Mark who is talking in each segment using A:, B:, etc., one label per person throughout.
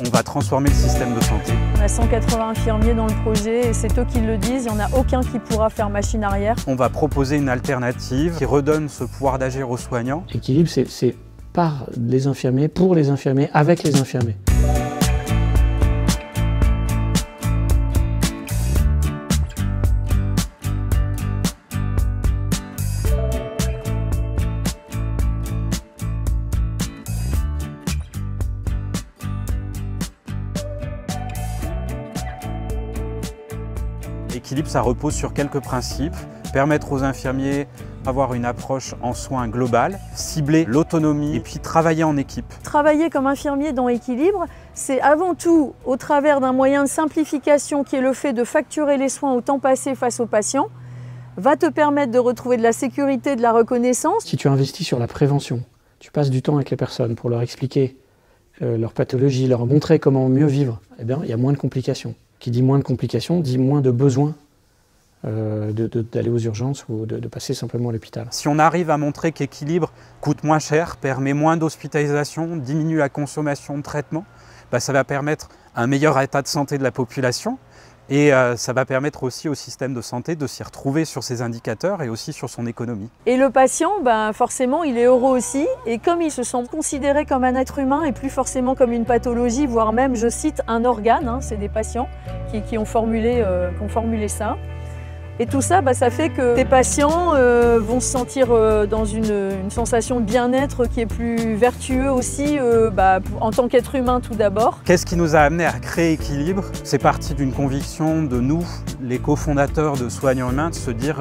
A: On va transformer le système de santé.
B: On a 180 infirmiers dans le projet et c'est eux qui le disent, il n'y en a aucun qui pourra faire machine arrière.
A: On va proposer une alternative qui redonne ce pouvoir d'agir aux soignants.
C: Équilibre, c'est par les infirmiers, pour les infirmiers, avec les infirmiers.
A: L'équilibre, ça repose sur quelques principes. Permettre aux infirmiers d'avoir une approche en soins globale, cibler l'autonomie et puis travailler en équipe.
B: Travailler comme infirmier dans Équilibre, c'est avant tout au travers d'un moyen de simplification qui est le fait de facturer les soins au temps passé face aux patients, va te permettre de retrouver de la sécurité, de la reconnaissance.
C: Si tu investis sur la prévention, tu passes du temps avec les personnes pour leur expliquer leur pathologie, leur montrer comment mieux vivre, eh bien, il y a moins de complications. Qui dit moins de complications, dit moins de besoin d'aller aux urgences ou de passer simplement à l'hôpital.
A: Si on arrive à montrer qu'Équilibre coûte moins cher, permet moins d'hospitalisation, diminue la consommation de traitements, ça va permettre un meilleur état de santé de la population et ça va permettre aussi au système de santé de s'y retrouver sur ses indicateurs et aussi sur son économie.
B: Et le patient, forcément, il est heureux aussi et comme il se sent considéré comme un être humain et plus forcément comme une pathologie, voire même, je cite, un organe, c'est des patients qui ont formulé ça. Et tout ça, ça fait que tes patients vont se sentir dans une sensation de bien-être qui est plus vertueux aussi en tant qu'être humain tout d'abord.
A: Qu'est-ce qui nous a amené à créer Équilibre? C'est parti d'une conviction de nous, les cofondateurs de Soignants Humains, de se dire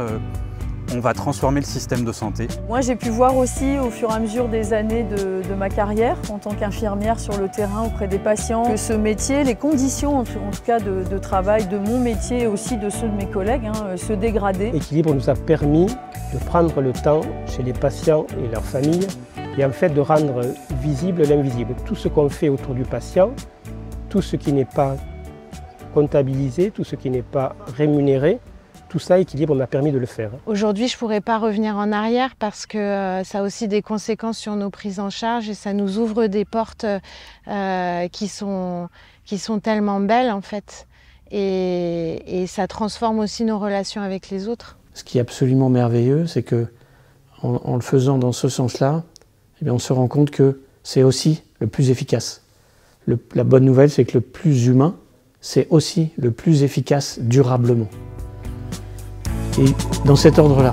A: on va transformer le système de santé.
B: Moi, j'ai pu voir aussi au fur et à mesure des années de ma carrière en tant qu'infirmière sur le terrain auprès des patients, que ce métier, les conditions en tout cas de travail de mon métier et aussi de ceux de mes collègues se dégradaient.
D: Équilibre nous a permis de prendre le temps chez les patients et leurs familles et en fait de rendre visible l'invisible. Tout ce qu'on fait autour du patient, tout ce qui n'est pas comptabilisé, tout ce qui n'est pas rémunéré, tout ça, Équilibre m'a permis de le faire.
E: Aujourd'hui, je ne pourrais pas revenir en arrière parce que ça a aussi des conséquences sur nos prises en charge et ça nous ouvre des portes qui sont tellement belles en fait. Et ça transforme aussi nos relations avec les autres.
C: Ce qui est absolument merveilleux, c'est que en le faisant dans ce sens-là, on se rend compte que c'est aussi le plus efficace. La bonne nouvelle, c'est que le plus humain, c'est aussi le plus efficace durablement. Et dans cet ordre-là.